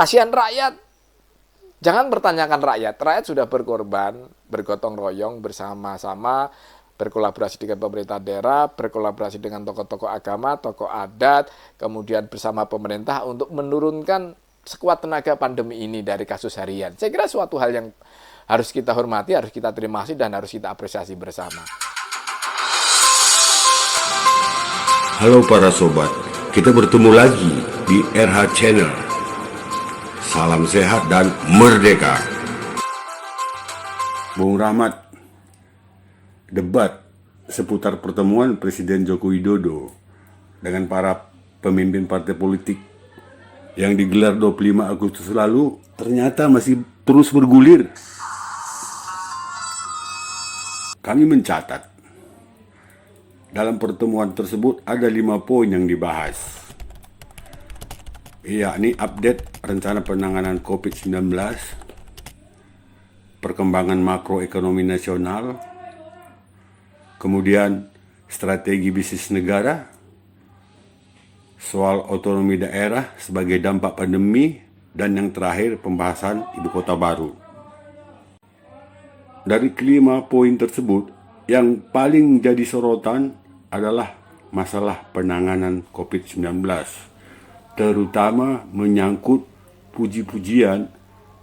Kasihan rakyat. Jangan pertanyakan rakyat. Rakyat sudah berkorban, bergotong royong bersama-sama, berkolaborasi dengan pemerintah daerah, berkolaborasi dengan tokoh-tokoh agama, tokoh adat, kemudian bersama pemerintah untuk menurunkan sekuat tenaga pandemi ini dari kasus harian. Saya kira suatu hal yang harus kita hormati, harus kita terima kasih, dan harus kita apresiasi bersama. Halo para sobat, kita bertemu lagi di RH Channel. Salam sehat dan merdeka. Bung Rahmat, debat seputar pertemuan Presiden Joko Widodo dengan para pemimpin partai politik yang digelar 25 Agustus lalu ternyata masih terus bergulir. Kami mencatat dalam pertemuan tersebut ada 5 poin yang dibahas, yakni update rencana penanganan COVID-19, perkembangan makroekonomi nasional, kemudian strategi bisnis negara, soal otonomi daerah sebagai dampak pandemi, dan yang terakhir pembahasan ibu kota baru. Dari kelima poin tersebut, yang paling jadi sorotan adalah masalah penanganan COVID-19, terutama menyangkut puji-pujian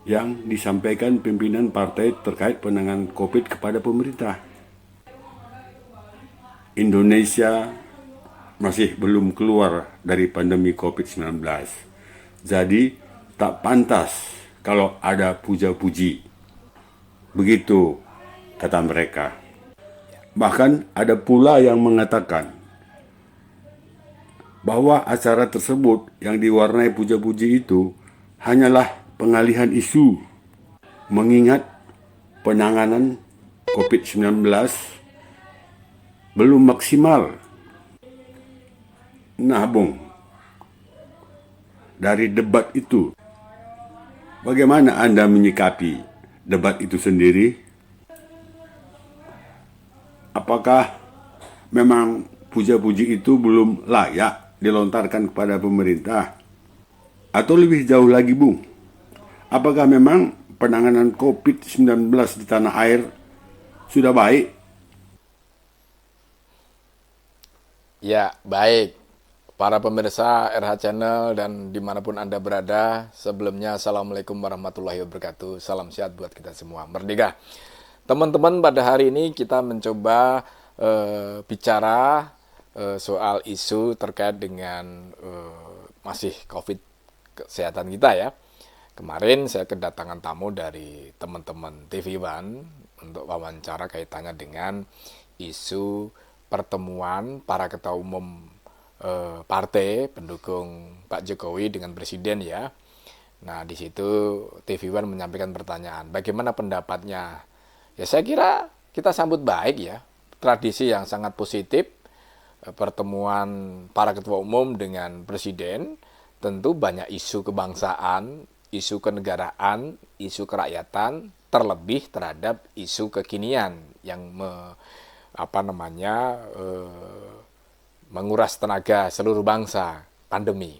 yang disampaikan pimpinan partai terkait penanganan COVID kepada pemerintah. Indonesia masih belum keluar dari pandemi COVID-19, jadi tak pantas kalau ada puja-puji. Begitu kata mereka. Bahkan ada pula yang mengatakan bahwa acara tersebut yang diwarnai puja-puji itu hanyalah pengalihan isu, mengingat penanganan COVID-19 belum maksimal. Nah, Bung, dari debat itu, bagaimana Anda menyikapi debat itu sendiri? Apakah memang puja-puji itu belum layak dilontarkan kepada pemerintah? Atau lebih jauh lagi, Bung, apakah memang penanganan COVID-19 di tanah air sudah baik? Ya, baik. Para pemirsa RH Channel dan dimanapun Anda berada, sebelumnya Assalamualaikum warahmatullahi wabarakatuh. Salam sehat buat kita semua. Merdeka. Teman-teman, pada hari ini kita mencoba bicara soal isu terkait dengan masih COVID kesehatan kita ya. Kemarin saya kedatangan tamu dari teman-teman TV One untuk wawancara kaitannya dengan isu pertemuan para ketua umum partai pendukung Pak Jokowi dengan Presiden ya. Nah, di situ TV One menyampaikan pertanyaan, bagaimana pendapatnya? Ya, saya kira kita sambut baik ya. Tradisi yang sangat positif, pertemuan para ketua umum dengan Presiden, tentu banyak isu kebangsaan, isu kenegaraan, isu kerakyatan, terlebih terhadap isu kekinian yang menguras tenaga seluruh bangsa, pandemi.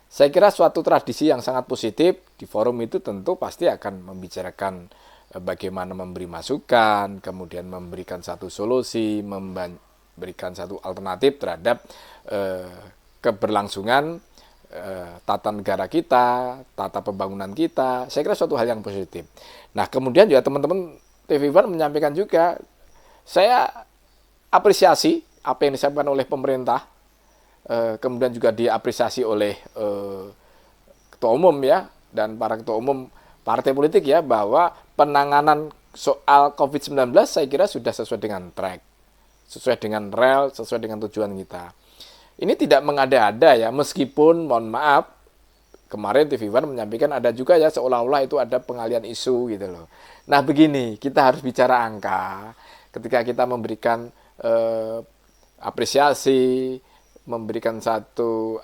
Saya kira suatu tradisi yang sangat positif. Di forum itu tentu pasti akan membicarakan bagaimana memberi masukan, kemudian memberikan satu solusi, memberikan satu alternatif terhadap keberlangsungan tata negara kita, tata pembangunan kita. Saya kira suatu hal yang positif. Nah, kemudian juga teman-teman TV One menyampaikan juga, saya apresiasi apa yang disampaikan oleh pemerintah, kemudian juga diapresiasi oleh ketua umum ya, dan para ketua umum partai politik ya, bahwa penanganan soal COVID-19 saya kira sudah sesuai dengan track, sesuai dengan rel, sesuai dengan tujuan kita. Ini tidak mengada-ada ya, meskipun mohon maaf, kemarin TV One menyampaikan ada juga ya seolah-olah itu ada pengalian isu gitu loh. Nah begini, kita harus bicara angka. Ketika kita memberikan apresiasi, memberikan satu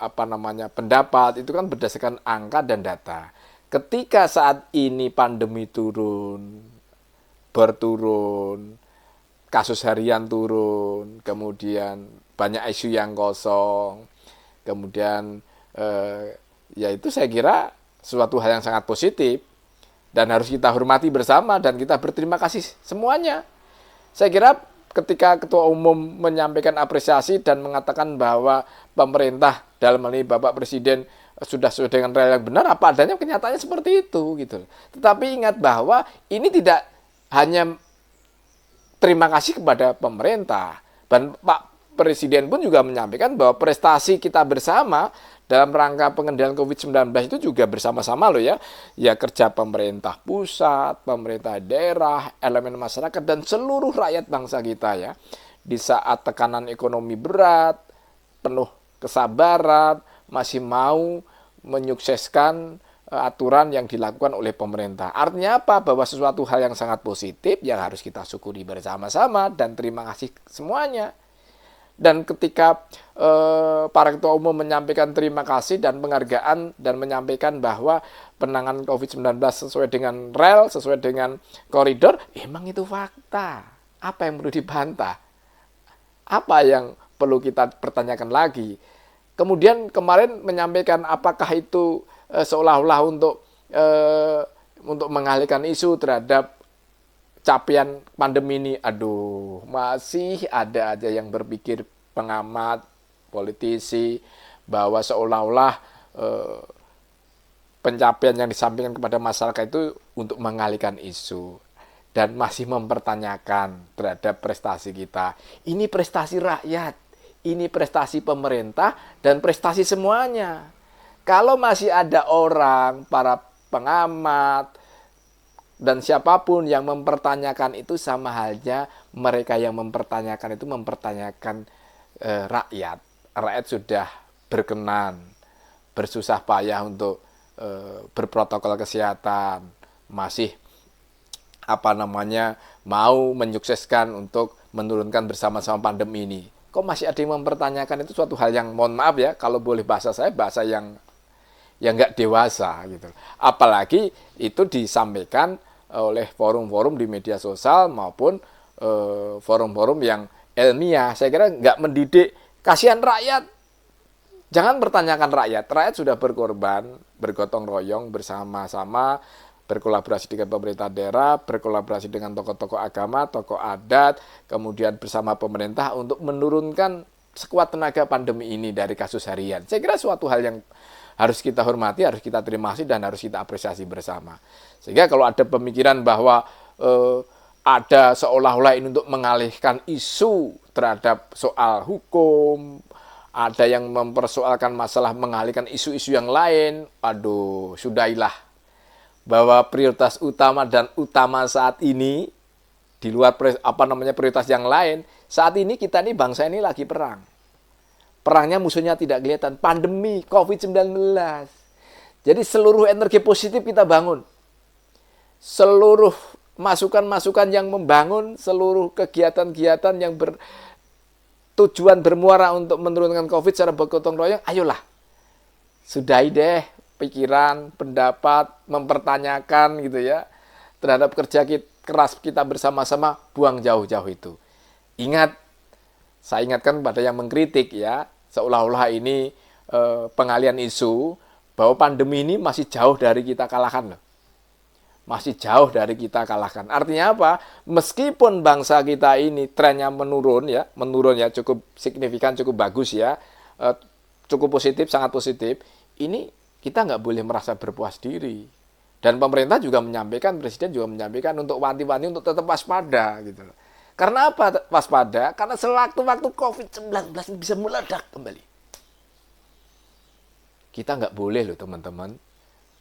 pendapat, itu kan berdasarkan angka dan data. Ketika saat ini pandemi berturun, kasus harian turun, kemudian banyak isu yang kosong, kemudian ya itu saya kira sesuatu hal yang sangat positif dan harus kita hormati bersama dan kita berterima kasih semuanya. Saya kira ketika Ketua Umum menyampaikan apresiasi dan mengatakan bahwa pemerintah dalam hal ini Bapak Presiden sudah sesuai dengan real yang benar, apa adanya, kenyataannya seperti itu gitu. Tetapi ingat bahwa ini tidak hanya terima kasih kepada pemerintah, dan Pak Presiden pun juga menyampaikan bahwa prestasi kita bersama dalam rangka pengendalian COVID-19 itu juga bersama-sama loh ya. Ya, kerja pemerintah pusat, pemerintah daerah, elemen masyarakat, dan seluruh rakyat bangsa kita ya. Di saat tekanan ekonomi berat, penuh kesabaran, masih mau menyukseskan aturan yang dilakukan oleh pemerintah. Artinya apa? Bahwa sesuatu hal yang sangat positif yang harus kita syukuri bersama-sama dan terima kasih semuanya. Dan ketika para ketua umum menyampaikan terima kasih dan penghargaan dan menyampaikan bahwa penanganan COVID-19 sesuai dengan rel, sesuai dengan koridor, emang itu fakta. Apa yang perlu dibantah? Apa yang perlu kita pertanyakan lagi? Kemudian kemarin menyampaikan apakah itu seolah-olah untuk mengalihkan isu terhadap capaian pandemi ini. Aduh, masih ada aja yang berpikir, pengamat, politisi, bahwa seolah-olah pencapaian yang disampaikan kepada masyarakat itu untuk mengalihkan isu dan masih mempertanyakan terhadap prestasi kita. Ini prestasi rakyat, ini prestasi pemerintah dan prestasi semuanya. Kalau masih ada orang, para pengamat dan siapapun yang mempertanyakan itu, sama halnya mereka yang mempertanyakan itu mempertanyakan rakyat. Rakyat sudah berkenan, bersusah payah untuk berprotokol kesehatan, masih mau menyukseskan untuk menurunkan bersama-sama pandemi ini. Kok masih ada yang mempertanyakan? Itu suatu hal yang, mohon maaf ya, kalau boleh bahasa saya, bahasa yang nggak dewasa gitu. Apalagi itu disampaikan oleh forum-forum di media sosial maupun forum-forum yang ilmiah. Saya kira nggak mendidik. Kasihan rakyat. Jangan pertanyakan rakyat. Rakyat sudah berkorban, bergotong royong bersama-sama, berkolaborasi dengan pemerintah daerah, berkolaborasi dengan tokoh-tokoh agama, tokoh adat, kemudian bersama pemerintah untuk menurunkan sekuat tenaga pandemi ini dari kasus harian. Saya kira suatu hal yang harus kita hormati, harus kita terima kasih, dan harus kita apresiasi bersama. Sehingga kalau ada pemikiran bahwa ada seolah-olah ini untuk mengalihkan isu terhadap soal hukum, ada yang mempersoalkan masalah mengalihkan isu-isu yang lain, aduh, sudahilah. Bahwa prioritas utama dan utama saat ini, di luar prioritas yang lain, saat ini kita ini bangsa ini lagi perang. Perangnya musuhnya tidak kelihatan, pandemi COVID-19. Jadi seluruh energi positif kita bangun. Seluruh masukan-masukan yang membangun, seluruh kegiatan-kegiatan yang bertujuan bermuara untuk menurunkan COVID secara bergotong royong, ayolah. Sudahi deh pikiran, pendapat, mempertanyakan gitu ya. Terhadap kerja keras kita bersama-sama, buang jauh-jauh itu. Ingat, saya ingatkan kepada yang mengkritik ya, seolah-olah ini pengalian isu, bahwa pandemi ini masih jauh dari kita kalahkan loh. Masih jauh dari kita kalahkan. Artinya apa? Meskipun bangsa kita ini trennya menurun ya cukup signifikan, cukup bagus ya, cukup positif, sangat positif. Ini kita nggak boleh merasa berpuas diri. Dan pemerintah juga menyampaikan, Presiden juga menyampaikan untuk wanti-wanti untuk tetap waspada gitu loh. Karena apa waspada? Karena sewaktu-waktu COVID-19 bisa meledak kembali. Kita nggak boleh loh teman-teman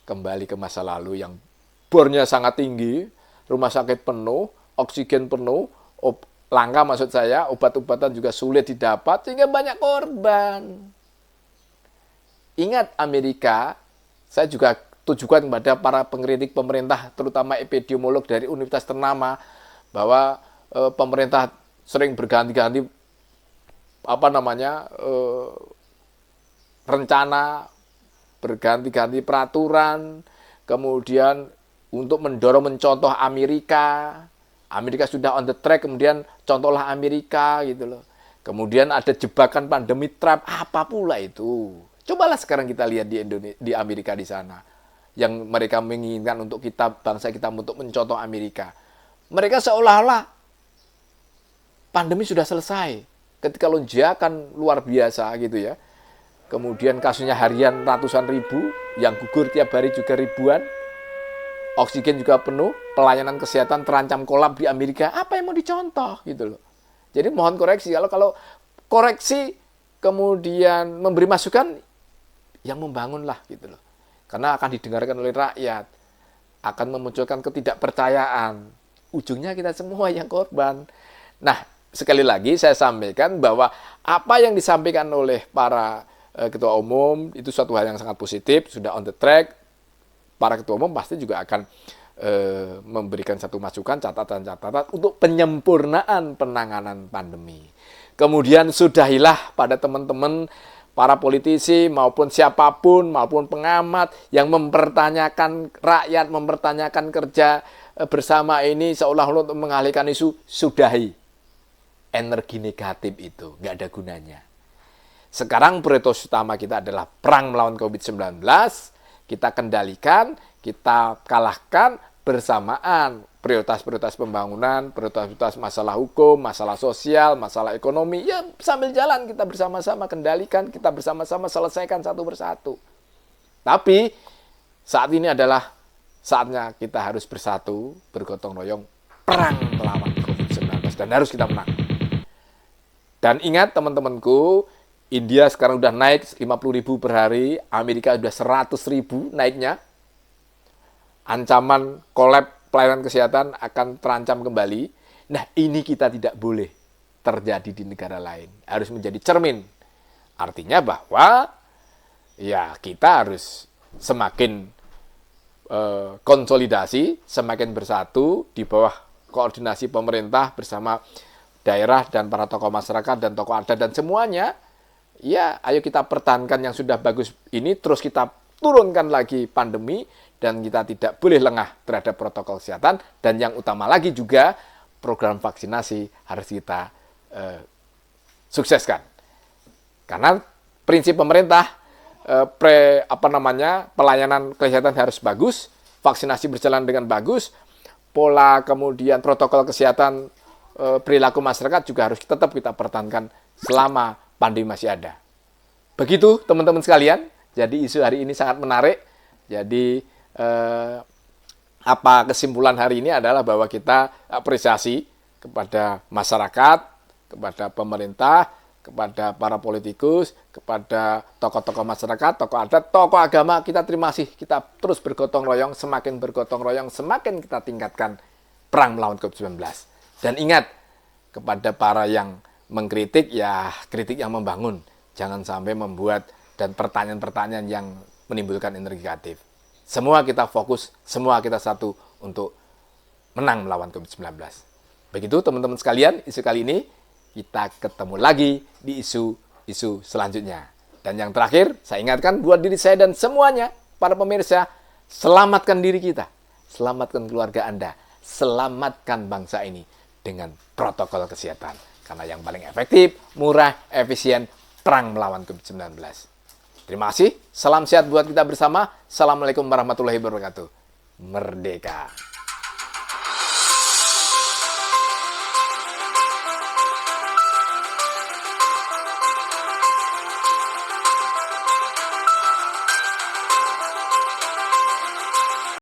kembali ke masa lalu yang bornya sangat tinggi, rumah sakit penuh, oksigen penuh, langka maksud saya, obat-obatan juga sulit didapat, sehingga banyak korban. Ingat Amerika, saya juga tujukan kepada para pengkritik pemerintah, terutama epidemiolog dari universitas ternama, bahwa pemerintah sering berganti-ganti rencana, berganti-ganti peraturan, kemudian untuk mencontoh Amerika. Amerika sudah on the track, kemudian contohlah Amerika gitu loh. Kemudian ada jebakan pandemi trap, apa pula itu? Cobalah sekarang kita lihat di Amerika di sana. yang mereka menginginkan untuk kita, bangsa kita, untuk mencontoh Amerika. Mereka seolah-olah pandemi sudah selesai. Ketika lonjakan luar biasa gitu ya. Kemudian kasusnya harian ratusan ribu, yang gugur tiap hari juga ribuan. Oksigen juga penuh, pelayanan kesehatan terancam kolap di Amerika. Apa yang mau dicontoh gitu loh. Jadi mohon koreksi, kalau koreksi kemudian memberi masukan, yang membangunlah gitu loh. Karena akan didengarkan oleh rakyat, akan memunculkan ketidakpercayaan. Ujungnya kita semua yang korban. Nah, sekali lagi saya sampaikan bahwa apa yang disampaikan oleh para ketua umum itu suatu hal yang sangat positif, sudah on the track. Para ketua umum pasti juga akan memberikan satu masukan, catatan-catatan untuk penyempurnaan penanganan pandemi. Kemudian sudahilah pada teman-teman, para politisi maupun siapapun, maupun pengamat yang mempertanyakan rakyat, mempertanyakan kerja bersama ini seolah-olah untuk mengalihkan isu, sudahi. Energi negatif itu nggak ada gunanya. Sekarang prioritas utama kita adalah perang melawan COVID-19, kita kendalikan, kita kalahkan bersamaan prioritas-prioritas pembangunan, prioritas-prioritas masalah hukum, masalah sosial, masalah ekonomi, ya sambil jalan kita bersama-sama kendalikan, kita bersama-sama selesaikan satu persatu. Tapi saat ini adalah saatnya kita harus bersatu, bergotong royong, perang melawan COVID-19 dan harus kita menang. Dan ingat teman-temanku, India sekarang udah naik 50.000 per hari, Amerika udah 100.000 naiknya. Ancaman kolap pelayanan kesehatan akan terancam kembali. Nah, ini kita tidak boleh terjadi di negara lain. Harus menjadi cermin. Artinya bahwa ya kita harus semakin konsolidasi, semakin bersatu di bawah koordinasi pemerintah bersama daerah dan para tokoh masyarakat dan tokoh adat dan semuanya. Ya, ayo kita pertahankan yang sudah bagus ini, terus kita turunkan lagi pandemi, dan kita tidak boleh lengah terhadap protokol kesehatan, dan yang utama lagi juga, program vaksinasi harus kita sukseskan. Karena prinsip pemerintah, pelayanan kesehatan harus bagus, vaksinasi berjalan dengan bagus, pola kemudian protokol kesehatan, perilaku masyarakat juga harus tetap kita pertahankan selama pandemi masih ada. Begitu teman-teman sekalian. Jadi isu hari ini sangat menarik. Jadi apa kesimpulan hari ini adalah bahwa kita apresiasi kepada masyarakat, kepada pemerintah, kepada para politikus, kepada tokoh-tokoh masyarakat, tokoh adat, tokoh agama. Kita terima kasih. Kita terus bergotong royong, semakin bergotong royong, semakin kita tingkatkan perang melawan COVID-19. Dan ingat, kepada para yang mengkritik, ya kritik yang membangun. Jangan sampai membuat dan pertanyaan-pertanyaan yang menimbulkan energi negatif. Semua kita fokus, semua kita satu untuk menang melawan COVID-19. Begitu teman-teman sekalian, isu kali ini kita ketemu lagi di isu-isu selanjutnya. Dan yang terakhir, saya ingatkan buat diri saya dan semuanya, para pemirsa, selamatkan diri kita, selamatkan keluarga Anda, selamatkan bangsa ini dengan protokol kesehatan. Karena yang paling efektif, murah, efisien, perang melawan COVID-19. Terima kasih, salam sehat buat kita bersama. Assalamualaikum warahmatullahi wabarakatuh. Merdeka!